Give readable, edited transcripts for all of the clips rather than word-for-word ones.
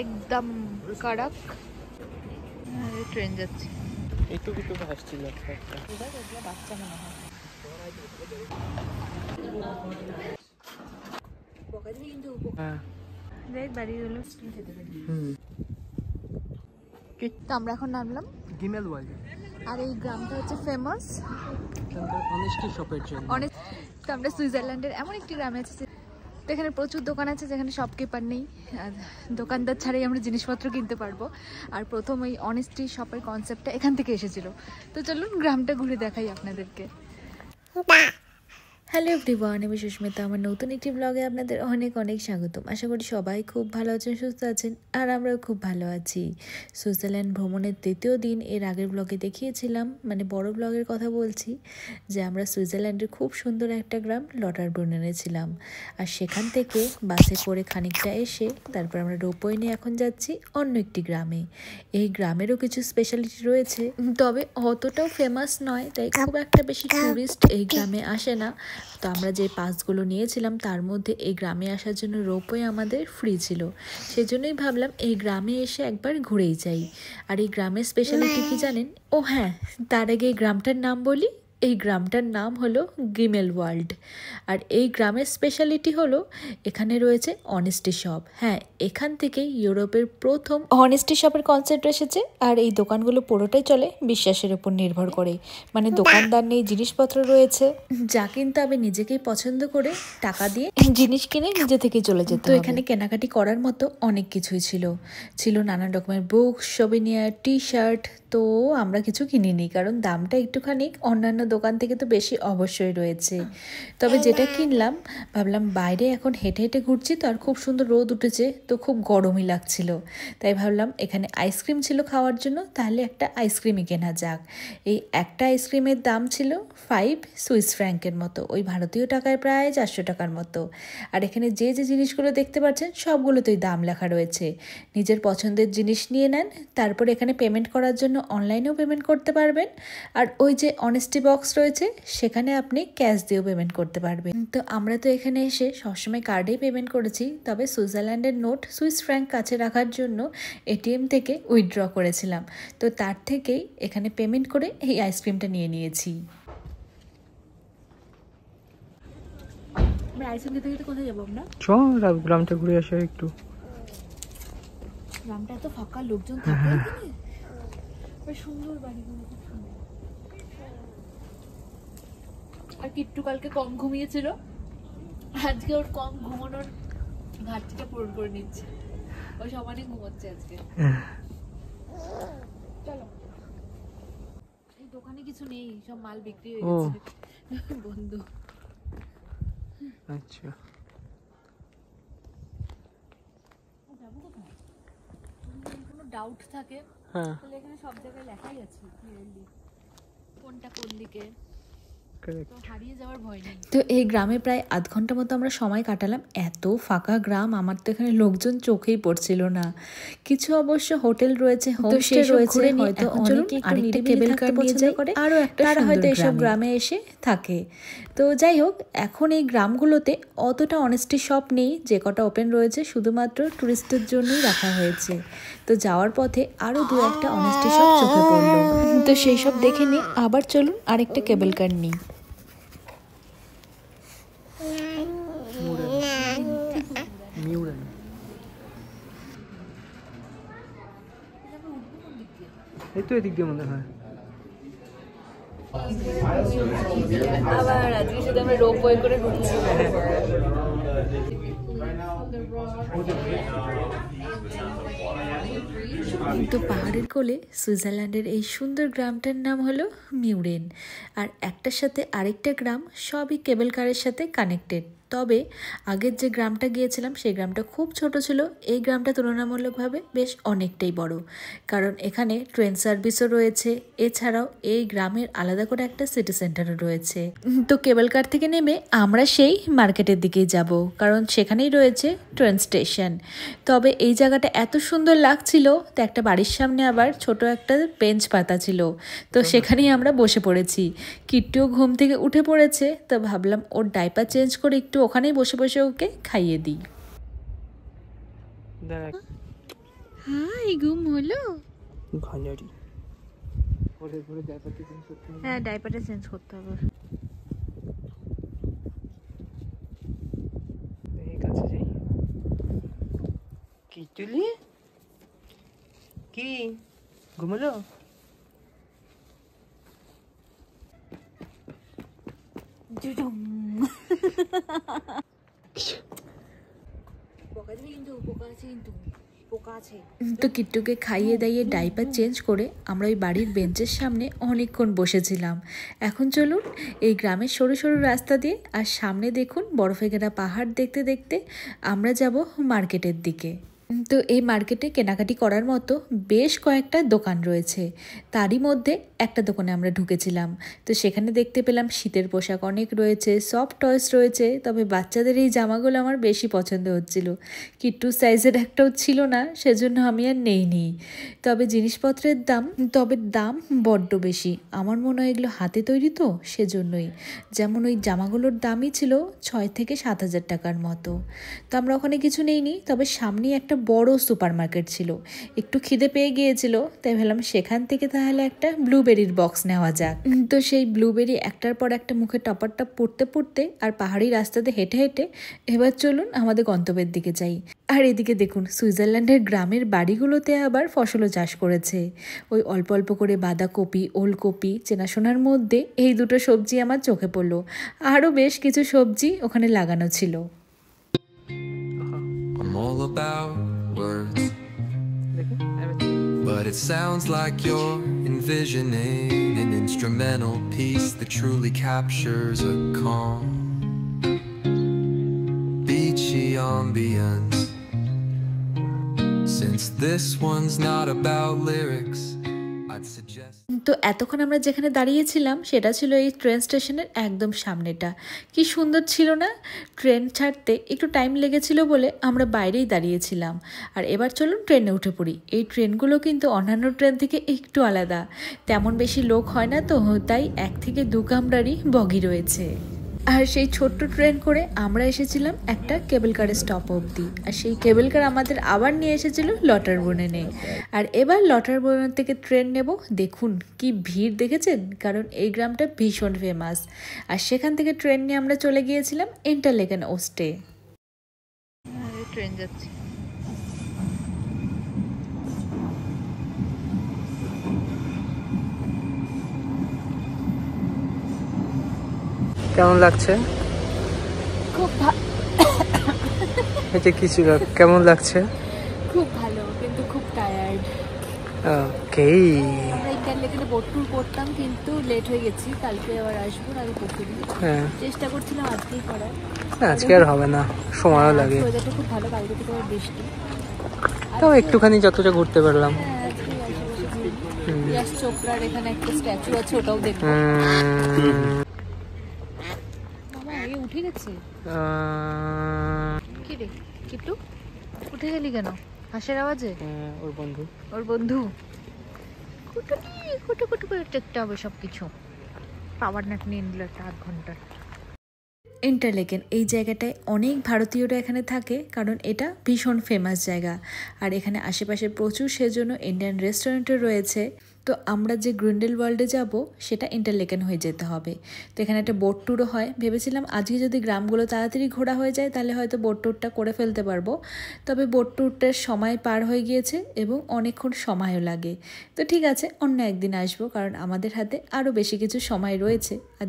একদম কড়ক। ট্রেন যাচ্ছে, একটু একটু ভাসছিল একটা বাচ্চা মনে হয়। দেখ দাঁড়িয়ে গেল। তো আমরা এখন নামলাম গিমেল ওয়ার্ল্ড, আর এই গ্রামটা হচ্ছে ফেমাস অনেস্টি শপের জন্য। তো আমরা সুইজারল্যান্ডের এমন একটি গ্রামে আছি, তো এখানে প্রচুর দোকান আছে যেখানে শপকিপার নেই, আর দোকানদার ছাড়াই আমরা জিনিসপত্র কিনতে পারবো। আর প্রথম এই অনেস্টি শপের কনসেপ্টটা এখান থেকে এসেছিল। তো চলুন গ্রামটা ঘুরে দেখাই আপনাদেরকে। হ্যালো এভরিওয়ান, আমি সুস্মিতা। আমার নতুন একটি ব্লগে আপনাদের অনেক অনেক স্বাগতম। আশা করি সবাই খুব ভালো আছেন, সুস্থ আছেন, আর আমরাও খুব ভালো আছি। সুইজারল্যান্ড ভ্রমণের তৃতীয় দিন এর আগের ব্লগে দেখিয়েছিলাম, মানে বড় ব্লগের কথা বলছি, যে আমরা সুইজারল্যান্ডের খুব সুন্দর একটা গ্রাম লটারব্রুনেনে ছিলাম। আর সেখান থেকে বাসে করে খানিকটা এসে তারপর আমরা রোপওয়ে নিয়ে এখন যাচ্ছি অন্য একটি গ্রামে। এই গ্রামেরও কিছু স্পেশালিটি রয়েছে, তবে অতটাও ফেমাস নয়, তাই খুব একটা বেশি ট্যুরিস্ট এই গ্রামে আসে না। তো আমরা যে পাসগুলো নিয়েছিলাম তার মধ্যে এই গ্রামে আসার জন্য রোপওয়ে আমাদের ফ্রি ছিল, সেজন্যই ভাবলাম এই গ্রামে এসে একবার ঘুরেই যাই। আর এই গ্রামের স্পেশালিটি কি জানেন? ও হ্যাঁ, তার আগে এই গ্রামটার নাম বলি। এই গ্রামটার নাম হলো গিমেল ওয়ার্ল্ড। আর এই গ্রামের স্পেশালিটি হলো এখানে রয়েছে অনেস্টি শপ। হ্যাঁ, এখান থেকেই ইউরোপের প্রথম অনেস্টি শপের কনসেপ্ট এসেছে। আর এই দোকানগুলো পুরোটাই চলে বিশ্বাসের উপর নির্ভর করে, মানে দোকানদার নেই, জিনিসপত্র রয়েছে, যা কিনতে হবে নিজেকেই পছন্দ করে টাকা দিয়ে জিনিস কিনে নিজে থেকে চলে যেত। তো এখানে কেনাকাটি করার মতো অনেক কিছুই ছিল নানান রকমের বুকস, সোভেনিয়ার, টি শার্ট। তো আমরা কিছু কিনিনি, কারণ দামটা একটুখানি অন্যান্য দোকান থেকে তো বেশি অবশ্যই রয়েছে। তবে যেটা কিনলাম, ভাবলাম বাইরে এখন হেঁটে হেঁটে ঘুরছি তো, আর খুব সুন্দর রোদ উঠেছে, তো খুব গরমই লাগছিল, তাই ভাবলাম এখানে আইসক্রিম ছিল খাওয়ার জন্য, তাহলে একটা আইসক্রিমই কেনা যাক। এই একটা আইসক্রিমের দাম ছিল 5 সুইস ফ্র্যাঙ্কের মতো, ওই ভারতীয় টাকায় প্রায় 400 টাকার মতো। আর এখানে যে যে জিনিসগুলো দেখতে পাচ্ছেন সবগুলোতেই দাম লেখা রয়েছে। নিজের পছন্দের জিনিস নিয়ে নেন, তারপর এখানে পেমেন্ট করার জন্য অনলাইনেও পেমেন্ট করতে পারবেন। আর ওই যে অনেস্টি বক্স রয়েছে সেখানে আপনি ক্যাশ দিয়েও পেমেন্ট করতে পারবেন। তো আমরা তো এখানে এসে সবসময় কার্ডেই পেমেন্ট করেছি, তবে সুইজারল্যান্ডের নোট সুইস ফ্র্যাঙ্ক কাছে রাখার জন্য এটিএম থেকে উইথড্র করেছিলাম। তো তার থেকেই এখানে পেমেন্ট করে এই আইসক্রিমটা নিয়ে নিয়েছি। আইসক্রিম খেতে খেতে কোথায় যাবো আমরা? চল গ্রামটা ঘুরে আসা একটু। গ্রামটা এত ফাঁকা, লোকজন থাকে এখানে, বেশ সুন্দর বাড়িগুলো, খুব সুন্দর। আর কিট্টু কালকে কম ঘুমিয়েছিল, আজকে ওর কম ঘুমানোর ঘাটতিটা পূরণ করে নিচ্ছে, ও সমানে ঘুমোচ্ছে আজকে। চলো, এই দোকানে কিছু নেই, সব মাল বিক্রি হয়ে গেছে, বন্ধু। আচ্ছা, যাবো কোথায়? কোনো ডাউট থাকে তাহলে এখানে সব জায়গায় লেখাই আছে ক্লিয়ারলি কোনটা কোন দিকে, তো হারিয়ে যাওয়ার ভয় নেই। তো এই গ্রামে প্রায় আধ ঘন্টা মতো আমরা সময় কাটালাম। এত ফাঁকা গ্রাম, আমার তো এখানে লোকজন চোখেই পড়ছিল না। কিছু অবশ্য হোটেল রয়েছে, হোমস্টে রয়েছে, হয়তো অনেকে একটু নিরিবিলি থাকতে পছন্দ করে, আরও একটা তারা হয়তো এইসব গ্রামে এসে থাকে। তো যাই হোক, এখন এই গ্রামগুলোতে অতটা অনেস্টি শপ নেই, যে কটা ওপেন রয়েছে শুধুমাত্র টুরিস্টের জন্যই রাখা হয়েছে। তো যাওয়ার পথে আরও দু একটা অনেস্টি শপ চোখে পড়লো, তো সেই সব দেখে নিয়ে আবার চলুন আরেকটা কেবল কার নিই। এই তো এদিক দিয়ে মনে হয়। আবার আজকে শুধু আমরা রোপওয়ে করে ঘুরছি। তো পাহাড়ের কোলে সুইজারল্যান্ডের এই সুন্দর গ্রামটার নাম হলো মিউরেন। আর একটার সাথে আরেকটা গ্রাম সবই কেবল কারের সাথে কানেক্টেড। তবে আগের যে গ্রামটা গিয়েছিলাম সেই গ্রামটা খুব ছোট ছিল, এই গ্রামটা তুলনামূলকভাবে বেশ অনেকটাই বড়, কারণ এখানে ট্রেন সার্ভিসও রয়েছে। এছাড়াও এই গ্রামের আলাদা করে একটা সিটি সেন্টারও রয়েছে। তো কেবল কার থেকে নেমে আমরা সেই মার্কেটের দিকেই যাব, কারণ সেখানেই রয়েছে ট্রেন স্টেশন। তবে এই জায়গাটা এত সুন্দর লাগছিল, তো একটা বাড়ির সামনে আবার ছোট একটা বেঞ্চ পাতা ছিল, তো সেখানেই আমরা বসে পড়েছি। কিট্টুও ঘুম থেকে উঠে পড়েছে, তো ভাবলাম ওর ডাইপার চেঞ্জ করে একটু ওখানেই বসে বসে ওকে খাইয়ে দিই। হাই, ঘুম হলো? ঘানারি পরে পরে ডাইপারটা চেঞ্জ করতে হবে। হ্যাঁ, ডাইপারটা চেঞ্জ করতে হবে। এই কাছে যাই। কি তুলি? কি ঘুমালো? তো কিট্টুকে খাইয়ে দাইয়ে ডাইপার চেঞ্জ করে আমরা ওই বাড়ির বেঞ্চের সামনে অনেকক্ষণ বসেছিলাম। এখন চলুন এই গ্রামের সরু সরু রাস্তা দিয়ে আর সামনে দেখুন বরফে ঘেরা পাহাড় দেখতে দেখতে আমরা যাব মার্কেটের দিকে। তো এই মার্কেটে কেনাকাটি করার মতো বেশ কয়েকটা দোকান রয়েছে, তারই মধ্যে একটা দোকানে আমরা ঢুকেছিলাম। তো সেখানে দেখতে পেলাম শীতের পোশাক অনেক রয়েছে, সফট টয়েস রয়েছে, তবে বাচ্চাদের এই জামাগুলো আমার বেশি পছন্দ হচ্ছিল। কিট্টু সাইজের একটাও ছিল না, সেজন্য আমি আর নেইনি। তবে জিনিসপত্রের দাম বড্ড বেশি। আমার মনে হয় এগুলো হাতে তৈরি, তো সেজন্যই। যেমন ওই জামাগুলোর দামই ছিল 6 থেকে 7 হাজার টাকার মতো। তো আমরা ওখানে কিছু নেইনি, তবে সামনেই একটা বড় সুপার মার্কেট ছিল। একটু খিদে পেয়ে গিয়েছিল, তাই ভাবলাম সেখান থেকে তাহলে একটা ব্লুবেরির বক্স নেওয়া যাক। তো সেই ব্লুবেরি একটার পর একটা মুখে টপারটা পড়তে পড়তে আর পাহাড়ি রাস্তাতে হেঁটে হেঁটে এবার চলুন আমাদের গন্তব্যের দিকে যাই। আর এদিকে দেখুন সুইজারল্যান্ডের গ্রামের বাড়িগুলোতে আবার ফসলও চাষ করেছে। ওই অল্প অল্প করে বাঁধাকপি, ওলকপি, চেনাশোনার মধ্যে এই দুটো সবজি আমার চোখে পড়লো। আরও বেশ কিছু সবজি ওখানে লাগানো ছিল। I'm all about words, দেখি but it sounds like you're envisioning an instrumental piece that truly captures a calm, beachy ambience. Since this one's not about lyrics, I'd suggest. তো এতক্ষণ আমরা যেখানে দাঁড়িয়েছিলাম সেটা ছিল এই ট্রেন স্টেশনের একদম সামনেটা। কি সুন্দর ছিল না? ট্রেন ছাড়তে একটু টাইম লেগেছিল বলে আমরা বাইরেই দাঁড়িয়েছিলাম। আর এবার চলুন ট্রেনে উঠে পড়ি। এই ট্রেনগুলো কিন্তু অন্যান্য ট্রেন থেকে একটু আলাদা, তেমন বেশি লোক হয় না, তো তাই 1 থেকে 2 কামরারই বগি রয়েছে। আর সেই ছোট্ট ট্রেন করে আমরা এসেছিলাম একটা কেবল কারের স্টপ অবধি। আর সেই কেবল কার আমাদের আবার নিয়ে এসেছিল লটারবোনেনে। আর এবার লটারবোন থেকে ট্রেন নেব। দেখুন কি ভিড়, দেখেছেন? কারণ এই গ্রামটা ভীষণ ফেমাস। আর সেখান থেকে ট্রেন নিয়ে আমরা চলে গিয়েছিলাম ইন্টারলেকেন ওস্টে। ট্রেন যাচ্ছে। কেমন লাগছে? খুব এটা কি ছিল? কেমন লাগছে? খুব ভালো, কিন্তু খুব টায়ার্ড। ওকে। আমরা ইন্টারলেকেনে বোট ট্যুর করতাম, কিন্তু লেট হয়ে গেছি। কালকে আবার আসবো, আগে করতে দিই। হ্যাঁ, চেষ্টা করছিলাম আজকেই করার। আজকে আর হবে না, সময়ও লাগে। ওয়েদারটা খুব ভালো, কালকে থেকে আবার বৃষ্টি। তাও একটুখানি যতটা ঘুরতে পারলাম। হ্যাঁ, আজকে আশেপাশে ঘুরবো। ইয়াশ চোপড়ার এখানে একটা স্ট্যাচু আছে, ওটাও দেখবো। মামা আগে উঠে গেছে। কি রে কিট্টু, উঠে গেলি কেন? হাসির আওয়াজে? ওর বন্ধু। ওর বন্ধু কুটুনি কুটু কুটু করে দেখতে হবে সবকিছু। পাওয়ার নাট নিয়ে নিল একটা 8 ঘন্টার। ইন্টারলেকেন এই জায়গাটায় অনেক ভারতীয়রা এখানে থাকে, কারণ এটা ভীষণ ফেমাস জায়গা। আর এখানে আশেপাশে প্রচুর সেজন্য ইন্ডিয়ান রেস্টুরেন্টও রয়েছে। তো আমরা যে গ্রিন্ডেল ওয়ার্ল্ডে যাব সেটা ইন্টারলেকেন হয়ে যেতে হবে। তো এখানে একটা বোট ট্যুরও হয়। ভেবেছিলাম আজকে যদি গ্রামগুলো তাড়াতাড়ি ঘোরা হয়ে যায় তাহলে হয়তো বোট ট্যুরটা করে ফেলতে পারবো। তবে বোট ট্যুরটার সময় পার হয়ে গিয়েছে এবং অনেকক্ষণ সময়ও লাগে। তো ঠিক আছে, অন্য একদিন আসবো, কারণ আমাদের হাতে আরও বেশি কিছু সময় রয়েছে। আর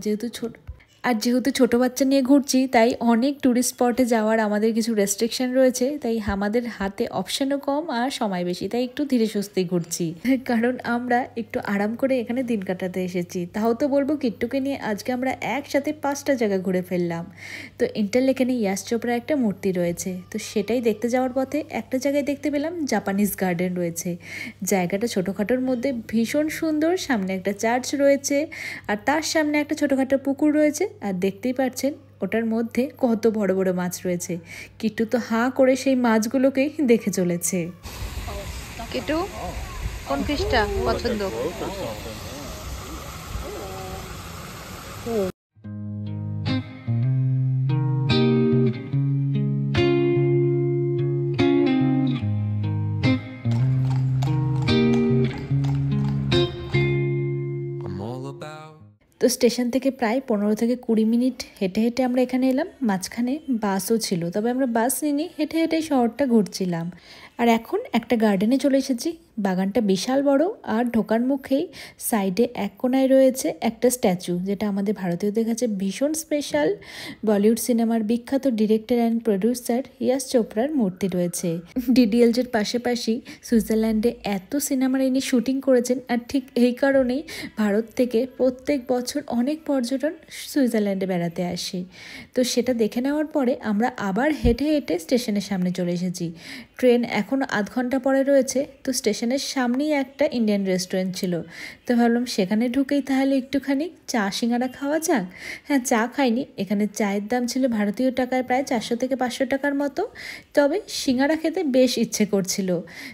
যেহেতু ছোট বাচ্চা নিয়ে ঘুরছি, তাই অনেক ট্যুরিস্ট স্পটে যাওয়ার আমাদের কিছু রেস্ট্রিকশন রয়েছে। তাই আমাদের হাতে অপশানও কম আর সময় বেশি, তাই একটু ধীরে সুস্থে ঘুরছি। কারণ আমরা একটু আরাম করে এখানে দিন কাটাতে এসেছি। তাও তো বলবো কিট্টুকে নিয়ে আজকে আমরা একসাথে 5টা জায়গা ঘুরে ফেললাম। তো ইন্টারলেকেনে ইয়াশ চোপড়ার একটা মূর্তি রয়েছে, তো সেটাই দেখতে যাওয়ার পথে একটা জায়গায় দেখতে পেলাম জাপানিজ গার্ডেন রয়েছে। জায়গাটা ছোটোখাটোর মধ্যে ভীষণ সুন্দর। সামনে একটা চার্চ রয়েছে, আর তার সামনে একটা ছোটোখাটো পুকুর রয়েছে। আর দেখতেই পাচ্ছেন ওটার মধ্যে কত বড় বড় মাছ রয়েছে। কিট্টু তো হাঁ করে সেই মাছগুলোকেই দেখে চলেছে। কিট্টু কোন ফিশটা পছন্দ? তো স্টেশন থেকে প্রায় 15 থেকে 20 মিনিট হেঁটে হেঁটে আমরা এখানে এলাম। মাঝখানে বাসও ছিল, তবে আমরা বাস নিইনি, হেঁটে হেঁটেই শহরটা ঘুরছিলাম। আর এখন একটা গার্ডেনে চলে এসেছি। বাগানটা বিশাল বড়, আর ঢোকার মুখেই সাইডে এক কোনায় রয়েছে একটা স্ট্যাচু, যেটা আমাদের ভারতীয়দের কাছে ভীষণ স্পেশাল। বলিউড সিনেমার বিখ্যাত ডিরেক্টর অ্যান্ড প্রডিউসার ইয়াশ চোপড়ার মূর্তি রয়েছে। ডিডিএলজের পাশাপাশি সুইজারল্যান্ডে এত সিনেমার ইনি শুটিং করেছেন, আর ঠিক এই কারণেই ভারত থেকে প্রত্যেক বছর অনেক পর্যটন সুইজারল্যান্ডে বেড়াতে আসে। তো সেটা দেখে নেওয়ার পরে আমরা আবার হেঁটে হেঁটে স্টেশনের সামনে চলে এসেছি। ট্রেন এখন আধ ঘন্টা পরে রয়েছে। তো স্টেশনের সামনেই একটা ইন্ডিয়ান রেস্টুরেন্ট ছিল, তো ভাবলাম সেখানে ঢুকেই তাহলে একটুখানি চা সিঙ্গারা খাওয়া যাক। হ্যাঁ, চা খাইনি, এখানে চায়ের দাম ছিল ভারতীয় টাকায় প্রায় 400 থেকে 500 টাকার মতো। তবে সিঙ্গারা খেতে বেশ ইচ্ছে করছিল,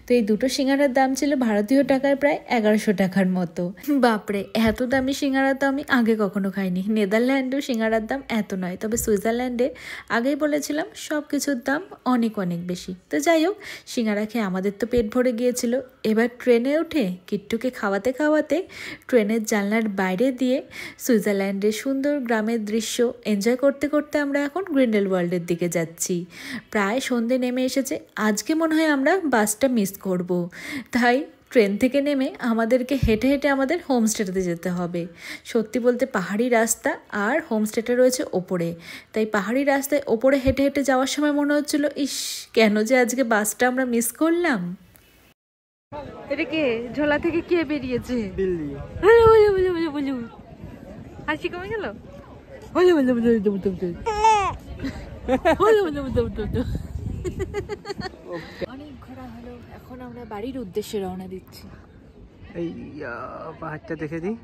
তো এই দুটো সিঙ্গারার দাম ছিল ভারতীয় টাকায় প্রায় 1100 টাকার মতো। বাপরে, এত দামি সিঙ্গারা তো আমি আগে কখনো খাইনি। নেদারল্যান্ডেও সিঙ্গারার দাম এত নয়, তবে সুইজারল্যান্ডে আগেই বলেছিলাম সব কিছুর দাম অনেক অনেক বেশি। তো যাই হোক, সিঙ্গারা খেয়ে আমাদের তো পেট ভরে গিয়েছিল। এবার ট্রেনে উঠে কিট্টুকে খাওয়াতে খাওয়াতে ট্রেনের জানলার বাইরে দিয়ে সুইজারল্যান্ডের সুন্দর গ্রামের দৃশ্য এনজয় করতে করতে আমরা এখন গ্রিন্ডেলওয়াল্ডের দিকে যাচ্ছি। প্রায় সন্ধে নেমে এসেছে। আজকে মনে হয় আমরা বাসটা মিস করব, তাই ট্রেন থেকে নেমে আমাদেরকে হেঁটে হেঁটে আমাদের হোমস্টেতে যেতে হবে। সত্যি বলতে পাহাড়ি রাস্তা, আর হোমস্টেটা রয়েছে ওপরে, তাই পাহাড়ি রাস্তায় ওপরে হেঁটে হেঁটে যাওয়ার সময় মনে হচ্ছিল, ইস, কেন যে আজকে বাসটা আমরা মিস করলাম। এটা কে ঝোলা থেকে কে বেরিয়েছে? দিল্লি। হাসি কমে গেল। অনেক ঘোরা হলো, এখন আমরা বাড়ির উদ্দেশ্যে রওনা দিচ্ছি। এই পাহাড়টা দেখে দিই।